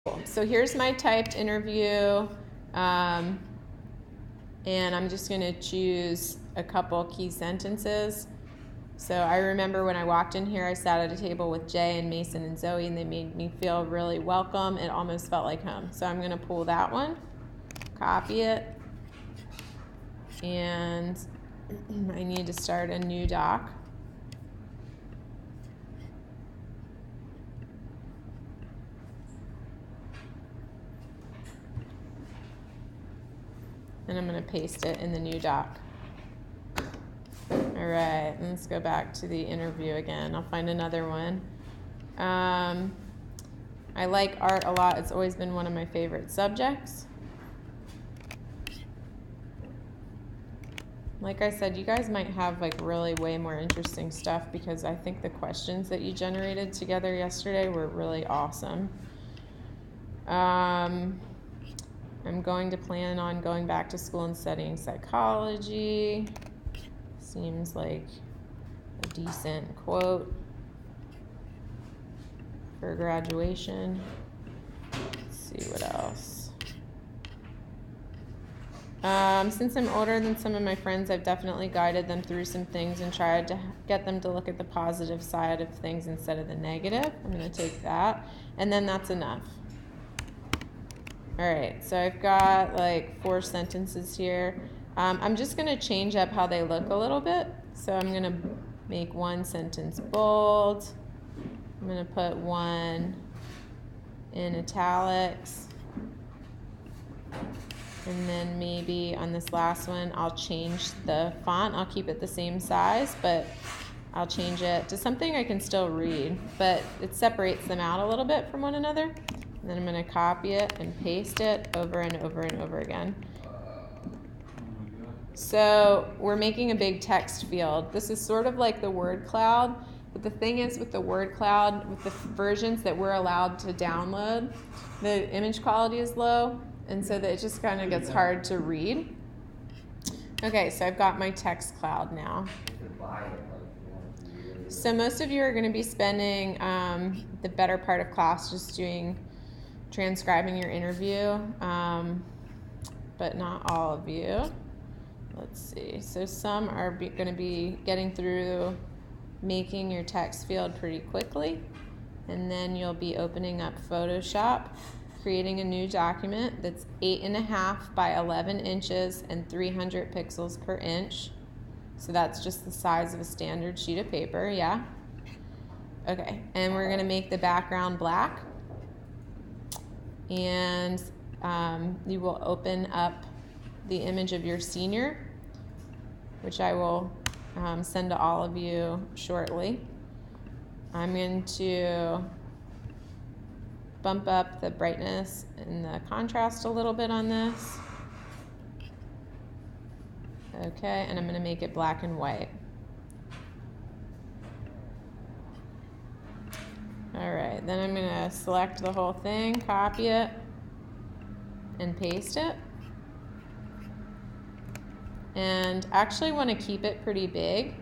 So here's my typed interview, and I'm just going to choose a couple key sentences. So I remember when I walked in here, I sat at a table with Jay and Mason and Zoe, and they made me feel really welcome. It almost felt like home. So I'm going to pull that one, copy it, and I need to start a new doc. And I'm going to paste it in the new doc. All right, let's go back to the interview again. I'll find another one. I like art a lot. It's always been one of my favorite subjects. Like I said, you guys might have like really way more interesting stuff because I think the questions that you generated together yesterday were really awesome. I'm going to plan on going back to school and studying psychology. Seems like a decent quote for graduation. Let's see what else. Since I'm older than some of my friends, I've definitely guided them through some things and tried to get them to look at the positive side of things instead of the negative. I'm going to take that. And then that's enough. All right, so I've got like 4 sentences here. I'm just going to change up how they look a little bit. So I'm going to make one sentence bold. I'm going to put one in italics. And then maybe on this last one, I'll change the font. I'll keep it the same size, but I'll change it to something I can still read, but it separates them out a little bit from one another. And then I'm going to copy it and paste it over and over and over again. So we're making a big text field. This is sort of like the word cloud, but the thing is with the word cloud, with the versions that we're allowed to download, the image quality is low, and so that it just kind of gets hard to read. Okay, so I've got my text cloud now. So most of you are going to be spending the better part of class just transcribing your interview, but not all of you. Let's see. So some are going to be getting through making your text field pretty quickly, and then you'll be opening up Photoshop, creating a new document that's 8.5 by 11 inches and 300 pixels per inch. So that's just the size of a standard sheet of paper, yeah? Okay, and we're gonna make the background black. And you will open up the image of your senior, which I will send to all of you shortly. I'm going to bump up the brightness and the contrast a little bit on this. Okay, and I'm going to make it black and white. All right, then I'm going to select the whole thing, copy it, and paste it. And actually want to keep it pretty big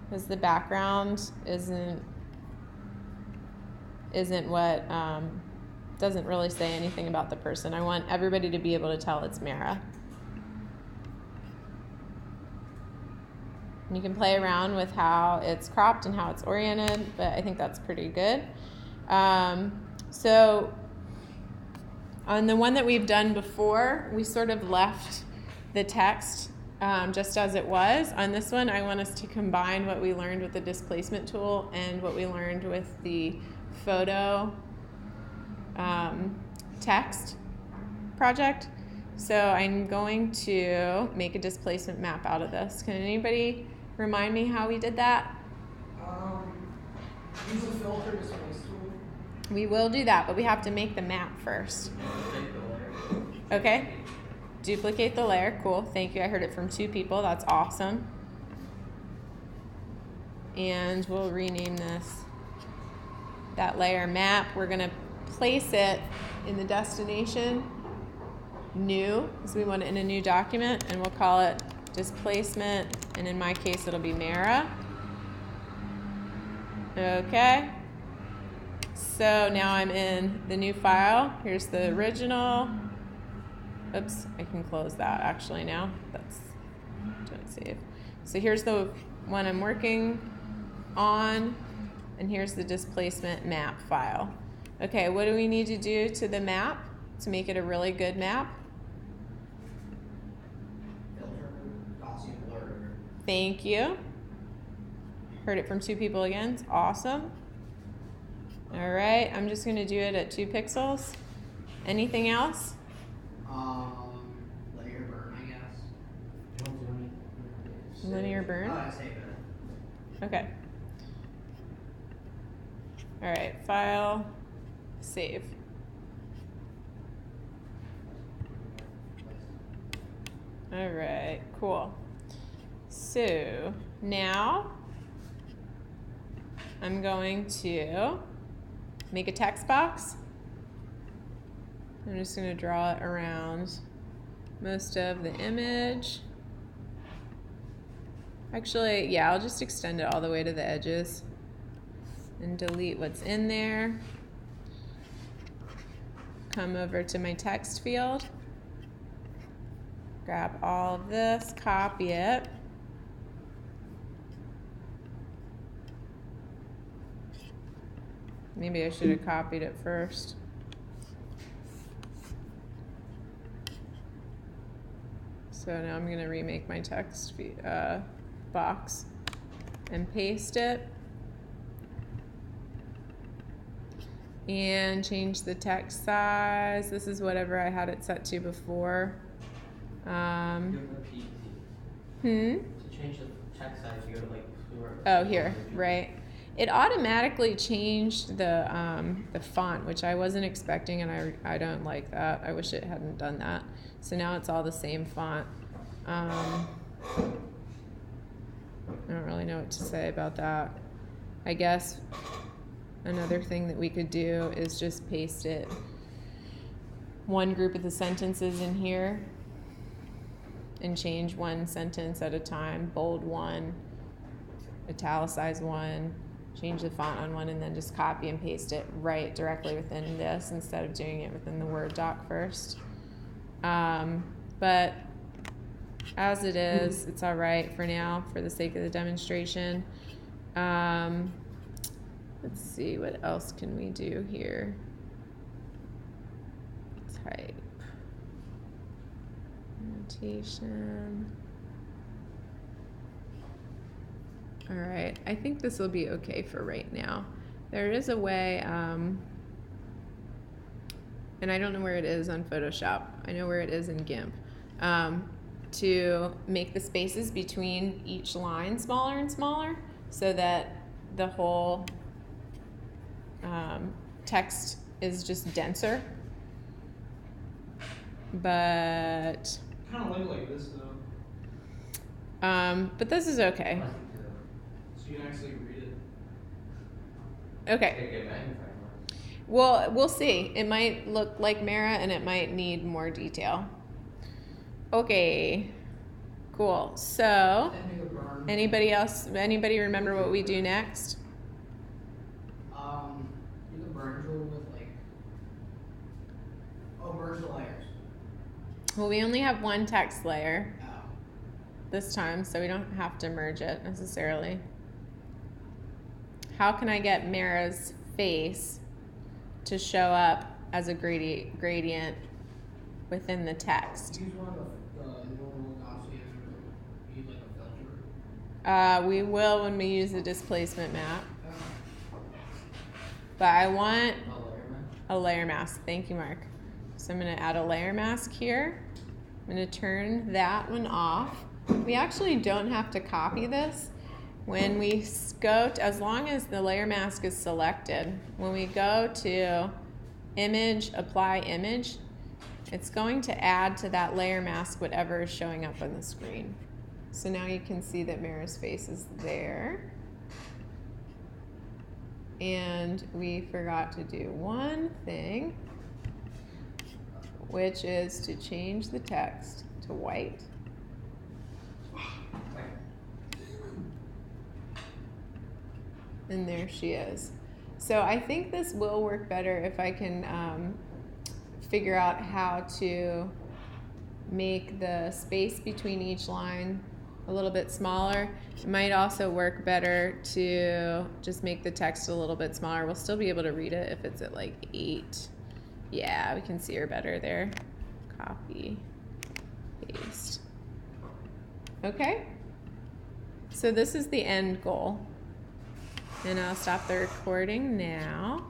because the background isn't what doesn't really say anything about the person. I want everybody to be able to tell it's Mara. And you can play around with how it's cropped and how it's oriented, but I think that's pretty good. So on the one that we've done before, we sort of left the text just as it was. On this one, I want us to combine what we learned with the displacement tool and what we learned with the photo text project. So I'm going to make a displacement map out of this. Can anybody remind me how we did that? Use a filter displace tool. We will do that, but we have to make the map first. Okay. Duplicate the layer. Cool. Thank you. I heard it from 2 people. That's awesome. And we'll rename that layer map. We're going to place it in the destination new, because we want it in a new document, and we'll call it displacement, and in my case it'll be Mara. Okay. so now I'm in the new file. Here's the original. Oops, I can close that actually now. That's, don't save. So here's the one I'm working on, and here's the displacement map file. Okay, what do we need to do to the map to make it a really good map? Filter, Gaussian blur. Thank you. Heard it from 2 people again. It's awesome. All right, I'm just going to do it at 2 pixels. Anything else? Linear burn, I guess. Don't do anything. Linear burn? Oh, I saved it. Okay. All right, file, save. All right, cool. So now I'm going to make a text box. I'm just going to draw it around most of the image. Actually, yeah, I'll just extend it all the way to the edges and delete what's in there. Come over to my text field. Grab all of this, copy it. Maybe I should have copied it first. So now I'm going to remake my text box and paste it. And change the text size. This is whatever I had it set to before. You go to the PET. To change the text size, you go to like Oh, here, right. It automatically changed the font, which I wasn't expecting, and I don't like that. I wish it hadn't done that. So now it's all the same font. I don't really know what to say about that. I guess another thing that we could do is just paste it, one group of the sentences in here, and change one sentence at a time, bold one, italicize one, change the font on one, and then just copy and paste it right directly within this instead of doing it within the Word doc first. But as it is, it's all right for now for the sake of the demonstration. Let's see, what else can we do here? Type. Notation. All right, I think this will be okay for right now. There is a way, and I don't know where it is on Photoshop. I know where it is in GIMP. To make the spaces between each line smaller and smaller so that the whole text is just denser. But Kind of like this though, but this is okay. so you can actually read it. Okay. Well, we'll see. It might look like Mara and it might need more detail. Okay, cool. So, anybody else, anybody remember what we do next? Do the burn tool with like, merge the layers. Well, we only have one text layer Oh. this time, so we don't have to merge it necessarily. How can I get Mara's face to show up as a gradient within the text? Use one of the normal Gaussian, or use like a filter. We will when we use the displacement map. But I want a layer mask. Thank you, Mark. So I'm going to add a layer mask here. I'm going to turn that one off. We actually don't have to copy this. When we go to, as long as the layer mask is selected, when we go to Image, Apply Image, it's going to add to that layer mask whatever is showing up on the screen. So now you can see that Mara's face is there. And we forgot to do one thing, which is to change the text to white. And there she is. So I think this will work better if I can figure out how to make the space between each line a little bit smaller. It might also work better to just make the text a little bit smaller. We'll still be able to read it if it's at like 8. Yeah, we can see her better there. Copy, paste. Okay, so this is the end goal. And I'll stop the recording now.